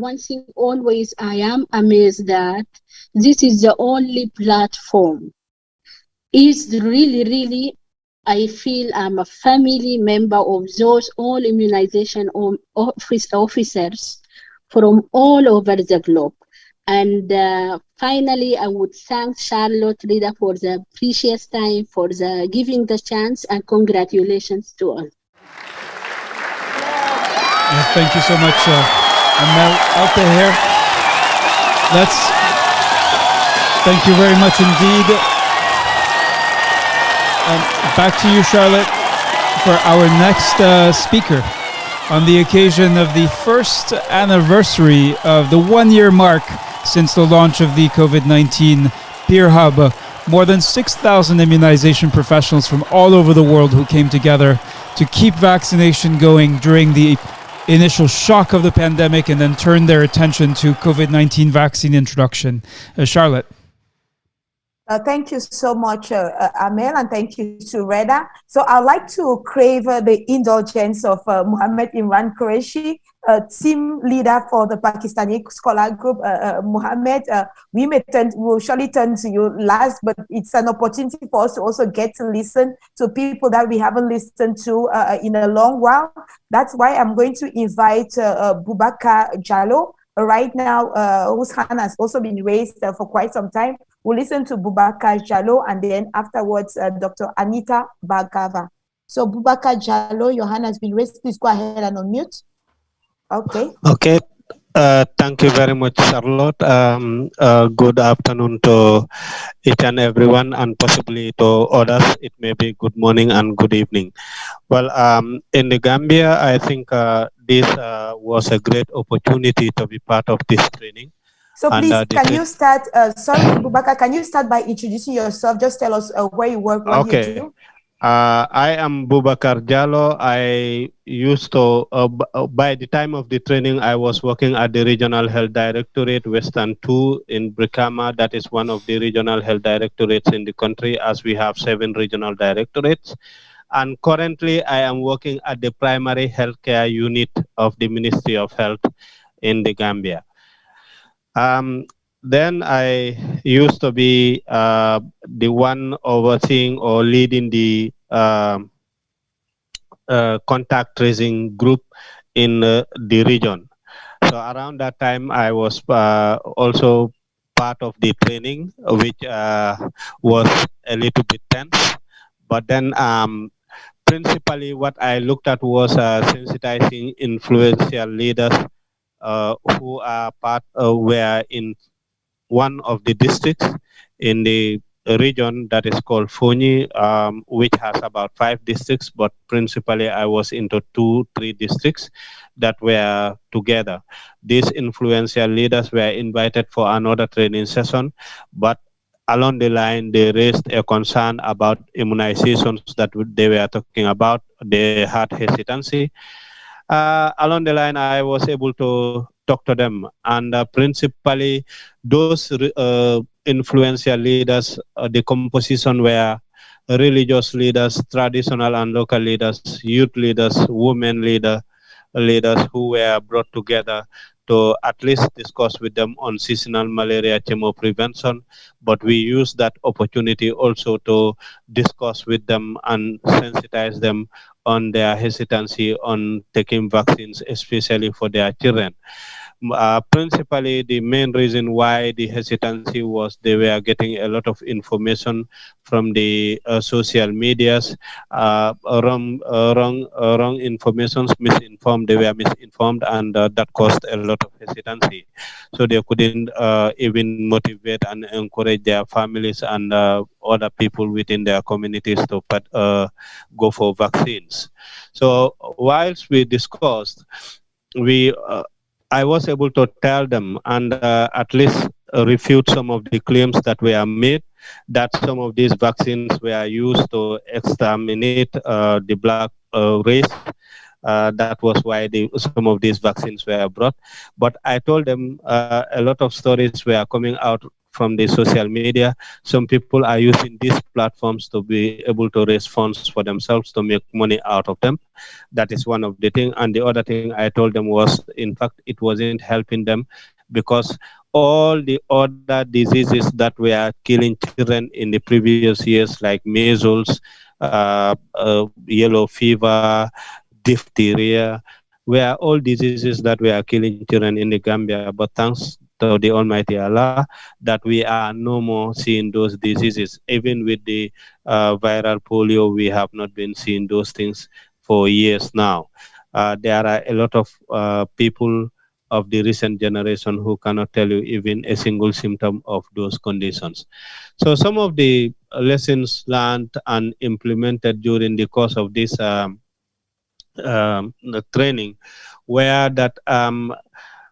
always I am amazed that this is the only platform. Is really, I feel I'm a family member of those all immunization officers from all over the globe. And finally, I would thank Charlotte Rida for the precious time, for the giving the chance, and congratulations to all. Thank you so much, Amel Altaher. Thank you very much indeed. Back to you, Charlotte, for our next speaker on the occasion of the first anniversary of the 1-year mark since the launch of the COVID-19 Peer Hub. More than 6,000 immunization professionals from all over the world who came together to keep vaccination going during the initial shock of the pandemic, and then turn their attention to COVID-19 vaccine introduction. Charlotte. Thank you so much, Amel, and thank you to Reda. So I'd like to crave the indulgence of Mohammed Imran Qureshi, team leader for the Pakistani Scholar Group. Mohammed, we'll surely turn to you last, but it's an opportunity for us to also get to listen to people that we haven't listened to in a long while. That's why I'm going to invite Bubakar Jallo right now, whose hand has also been raised for quite some time. We'll listen to Bubakar Jallo, and then afterwards, Dr. Anita Bhargava. So Bubakar Jallo, your hand has been raised. Please go ahead and unmute. Okay. Okay. Thank you very much, Charlotte. Good afternoon to each and everyone, and possibly to others. It may be good morning and good evening. Well, in the Gambia, I think this was a great opportunity to be part of this training. So And, please, can you start, sorry, Bubakar, can you start by introducing yourself? Just tell us where you work, what you do. I am Bubakar Jallo. I used to, by the time of the training, I was working at the Regional Health Directorate, Western 2 in Brikama. That is one of the regional health directorates in the country, as we have 7 regional directorates. And currently, I am working at the primary healthcare unit of the Ministry of Health in the Gambia. Then I used to be the one overseeing or leading the contact tracing group in the region. So around that time, I was also part of the training, which was a little bit tense. But then principally what I looked at was sensitizing influential leaders who are were in one of the districts in the region that is called Fonyi, which has about 5 districts, but principally I was into 2-3 districts that were together. These influential leaders were invited for another training session, but along the line, they raised a concern about immunizations that they were talking about. They had hesitancy. Along the line, I was able to talk to them, and principally those influential leaders, the composition were religious leaders, traditional and local leaders, youth leaders, women leaders who were brought together to at least discuss with them on seasonal malaria chemo prevention. But we use that opportunity also to discuss with them and sensitize them on their hesitancy on taking vaccines, especially for their children. Principally, the main reason why the hesitancy was they were getting a lot of information from the social medias, wrong information, misinformed. They were misinformed, and that caused a lot of hesitancy. So they couldn't even motivate and encourage their families and other people within their communities to go for vaccines. So whilst we discussed, I was able to tell them and at least refute some of the claims that were made, that some of these vaccines were used to exterminate the black race. That was why some of these vaccines were brought. But I told them a lot of stories were coming out from the social media. Some people are using these platforms to be able to raise funds for themselves to make money out of them. That is one of the things. And the other thing I told them was, in fact, it wasn't helping them because all the other diseases that were killing children in the previous years, like measles, yellow fever, diphtheria, were all diseases that were killing children in the Gambia. But thanks to the Almighty Allah, that we are no more seeing those diseases. Even with the viral polio, we have not been seeing those things for years now. There are a lot of people of the recent generation who cannot tell you even a single symptom of those conditions. So some of the lessons learned and implemented during the course of this the training were that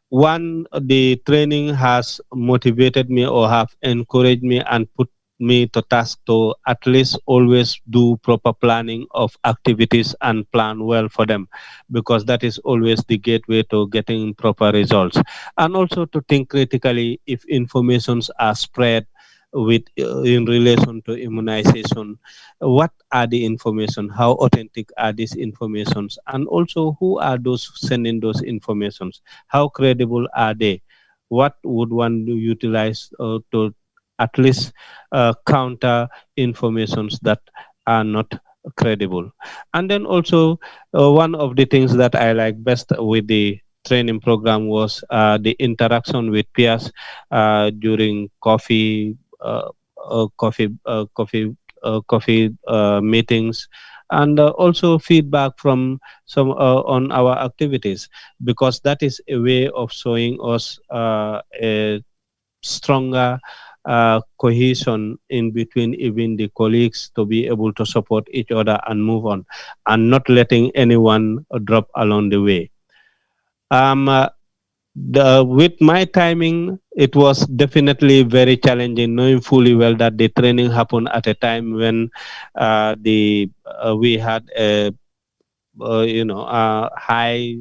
one, the training has motivated me or have encouraged me and put me to task to at least always do proper planning of activities and plan well for them, because that is always the gateway to getting proper results. And also to think critically if informations are spread with in relation to immunization, what are the information, how authentic are these informations, and also who are those sending those informations, how credible are they, what would one utilize to at least counter informations that are not credible. And then also one of the things that I like best with the training program was the interaction with peers during coffee meetings, and also feedback from some on our activities, because that is a way of showing us a stronger cohesion in between even the colleagues to be able to support each other and move on, and not letting anyone drop along the way. With my timing, it was definitely very challenging, knowing fully well that the training happened at a time when we had a high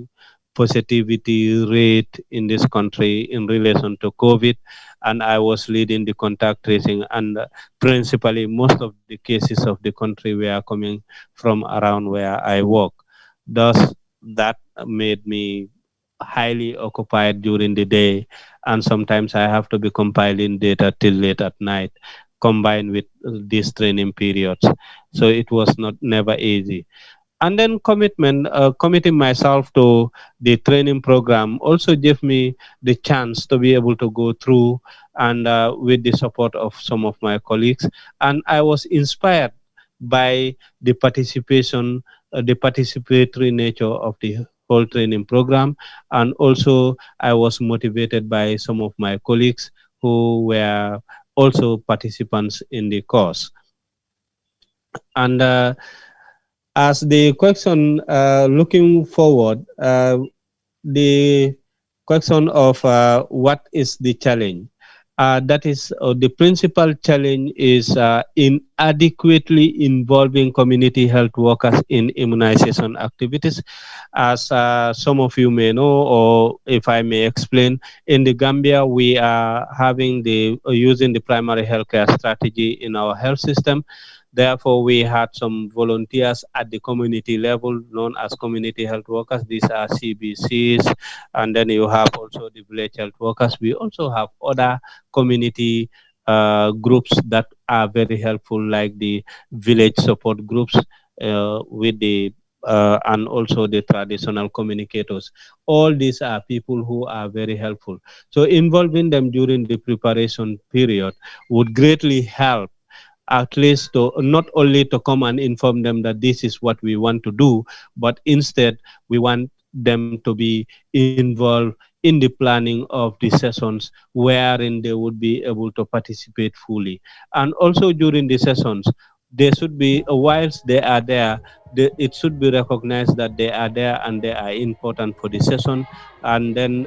positivity rate in this country in relation to COVID, and I was leading the contact tracing, and principally most of the cases of the country were coming from around where I work. Thus, that made me highly occupied during the day, and sometimes I have to be compiling data till late at night, combined with these training periods. So it was never easy. And then committing myself to the training program also gave me the chance to be able to go through, and with the support of some of my colleagues. And I was inspired by the participation, the participatory nature of the whole training program. And also I was motivated by some of my colleagues who were also participants in the course. And as the question, looking forward, the question of what is the challenge? That is, the principal challenge is inadequately involving community health workers in immunization activities. As some of you may know, or if I may explain, in the Gambia, we are having using the primary healthcare strategy in our health system. Therefore, we had some volunteers at the community level known as community health workers. These are CBCs, and then you have also the village health workers. We also have other community groups that are very helpful, like the village support groups with the and also the traditional communicators. All these are people who are very helpful. So involving them during the preparation period would greatly help, at least to not only to come and inform them that this is what we want to do, but instead we want them to be involved in the planning of the sessions wherein they would be able to participate fully. And also during the sessions, they should be, whilst they are there, it should be recognized that they are there and they are important for the session. And then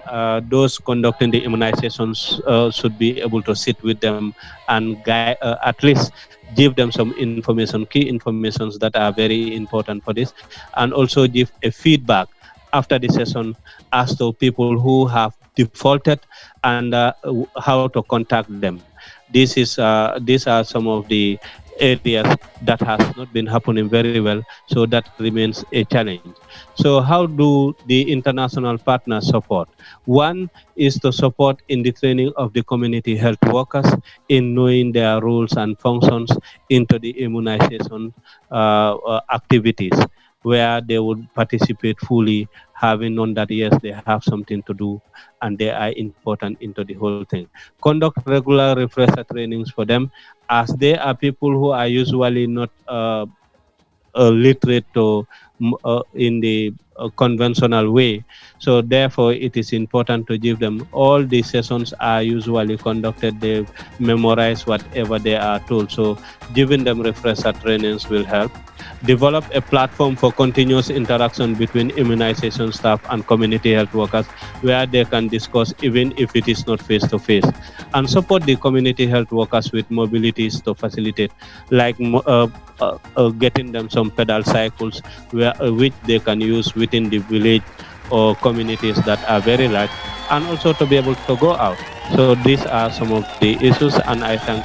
those conducting the immunizations should be able to sit with them and guide, at least give them some information, key informations that are very important for this, and also give a feedback after the session as to people who have defaulted and how to contact them. These are some of the areas that has not been happening very well, so that remains a challenge. So how do the international partners support? One is to support in the training of the community health workers in knowing their roles and functions into the immunization activities, where they would participate fully, having known that yes, they have something to do and they are important into the whole thing. Conduct regular refresher trainings for them, as they are people who are usually not literate to, in the conventional way. So therefore, it is important to give them, all the sessions are usually conducted, they memorize whatever they are told. So giving them refresher trainings will help. Develop a platform for continuous interaction between immunization staff and community health workers, where they can discuss even if it is not face-to-face. And support the community health workers with mobilities to facilitate, like getting them some pedal cycles which they can use within the village or communities that are very large, and also to be able to go out. So these are some of the issues, and I thank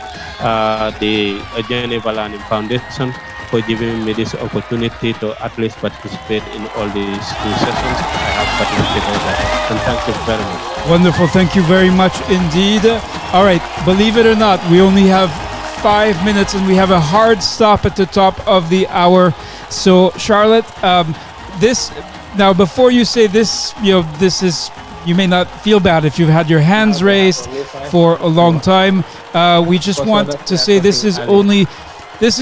the Geneva Learning Foundation for giving me this opportunity to at least participate in all these two sessions. I have participated in, and thank you very much. Wonderful, thank you very much indeed. All right, believe it or not, we only have 5 minutes and we have a hard stop at the top of the hour. So Charlotte, this, now before you say this, this is, you may not feel bad if you've had your hands raised for a long time. We just want to say this is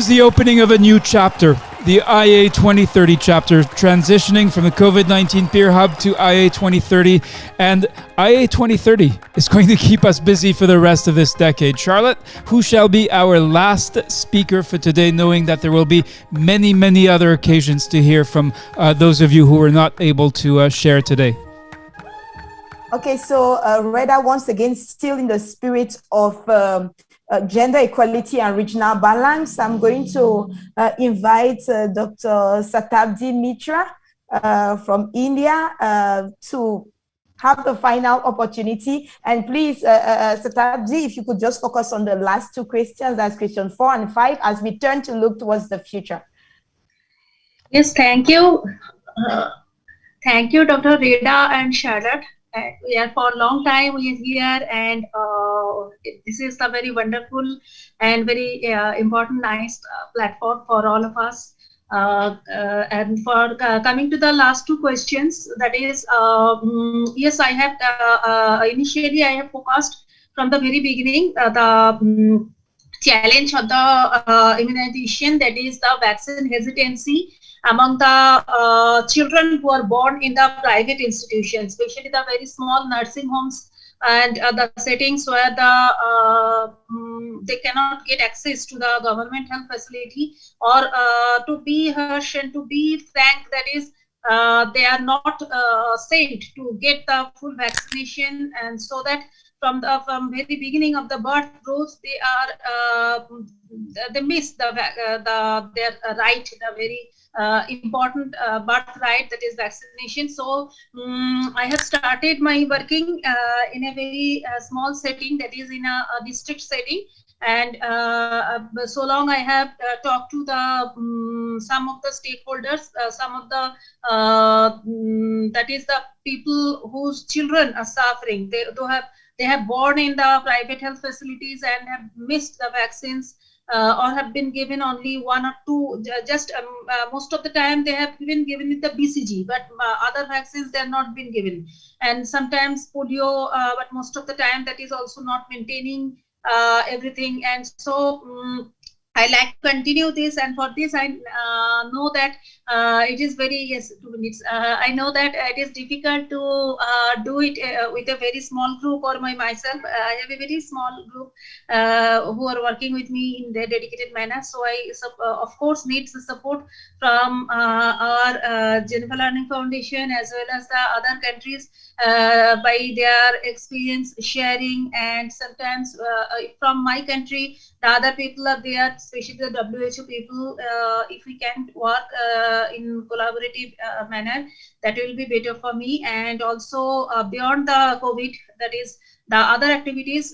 the opening of a new chapter the IA 2030 chapter, transitioning from the COVID-19 Peer Hub to IA 2030. And IA 2030 is going to keep us busy for the rest of this decade. Charlotte, who shall be our last speaker for today, knowing that there will be many, many other occasions to hear from those of you who were not able to share today? Okay, so Reda, once again, still in the spirit of gender equality and regional balance, I'm going to invite Dr. Satabdi Mitra from India to have the final opportunity. And please, Satabdi, if you could just focus on the last two questions, that's question 4 and 5, as we turn to look towards the future. Yes, thank you. Thank you, Dr. Reda and Charlotte. We are for a long time we are here, and this is a very wonderful and very important, nice platform for all of us. And for coming to the last two questions, that is, yes, I have initially I have focused from the very beginning the challenge of the immunization, that is the vaccine hesitancy among the children who are born in the private institutions, especially the very small nursing homes and the settings where they cannot get access to the government health facility, or to be harsh and to be frank, that is, they are not sent to get the full vaccination, and so that from very beginning of the birth growth, they are they miss their right, the very important birthright, that is vaccination. So I have started my working in a very small setting, that is in a district setting, and so long I have talked to the some of the stakeholders, some of the that is the people whose children are suffering. They have born in the private health facilities and have missed the vaccines, or have been given only 1 or 2, just most of the time they have been given with the BCG, but other vaccines they have not been given, and sometimes polio, but most of the time that is also not maintaining everything. And so I like to continue this, and for this I know that it is very, yes, 2 minutes. I know that it is difficult to do it with a very small group or myself. I have a very small group who are working with me in their dedicated manner. So I, of course, need the support from our Geneva Learning Foundation as well as the other countries by their experience sharing, and sometimes from my country, the other people are there, especially the WHO people. If we can work in collaborative manner, that will be better for me. And also beyond the COVID, that is the other activities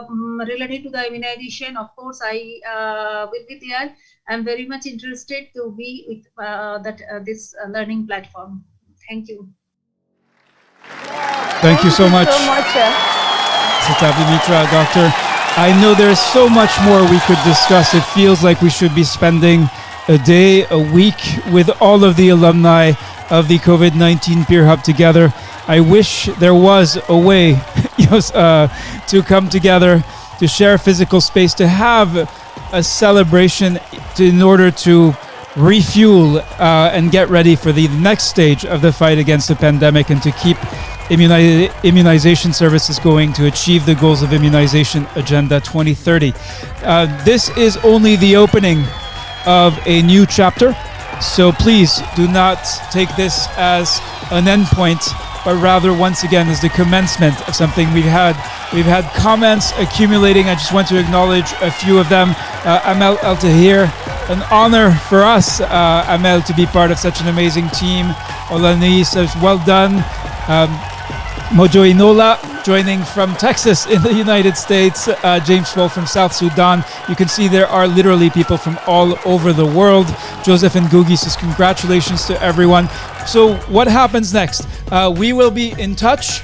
related to the immunization, of course, I will be there. I'm very much interested to be with this learning platform. Thank you. Thank you so much, Satabdi Mitra, Doctor. I know there's so much more we could discuss. It feels like we should be spending a day, a week with all of the alumni of the COVID-19 Peer Hub together. I wish there was a way to come together, to share physical space, to have a celebration in order to refuel and get ready for the next stage of the fight against the pandemic, and to keep immunization services going to achieve the goals of Immunization Agenda 2030. This is only the opening of a new chapter, so please do not take this as an endpoint, but rather once again as the commencement of something. We've had comments accumulating. I just want to acknowledge a few of them. Amel El Tahir, an honor for us, Amel, to be part of such an amazing team. Olani says, well done. Mojo Inola joining from Texas in the United States. James Swell from South Sudan. You can see there are literally people from all over the world. Joseph Ngugi says congratulations to everyone. So what happens next? We will be in touch.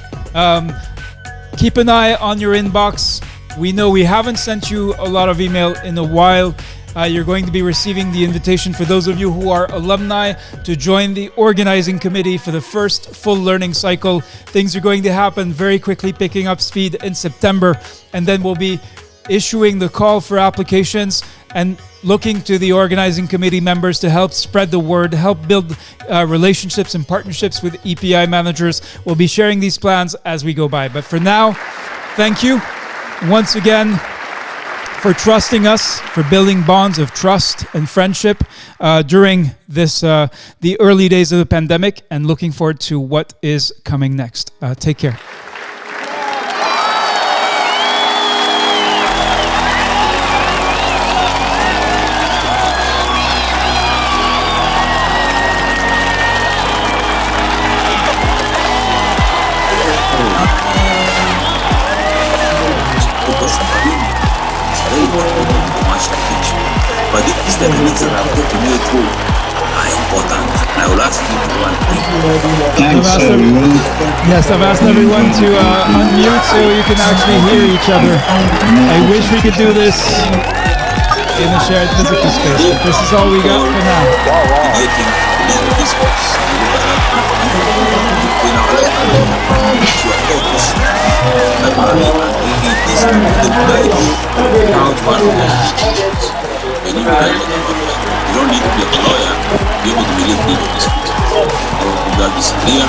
Keep an eye on your inbox. We know we haven't sent you a lot of email in a while. You're going to be receiving the invitation for those of you who are alumni to join the organizing committee for the first full learning cycle. Things are going to happen very quickly, picking up speed in September, and then we'll be issuing the call for applications. And looking to the organizing committee members to help spread the word, help build relationships and partnerships with EPI managers. We'll be sharing these plans as we go by. But for now, thank you once again for trusting us, for building bonds of trust and friendship during this the early days of the pandemic, and looking forward to what is coming next. Take care. But these techniques that I've put to me through are important. I will ask you to one thing. Yes, I've asked everyone to unmute so you can actually hear each other. I wish we could do this in a shared physical space, but this is all we got for now. When you don't need to be a lawyer to be able to relate to this. You have to be clear.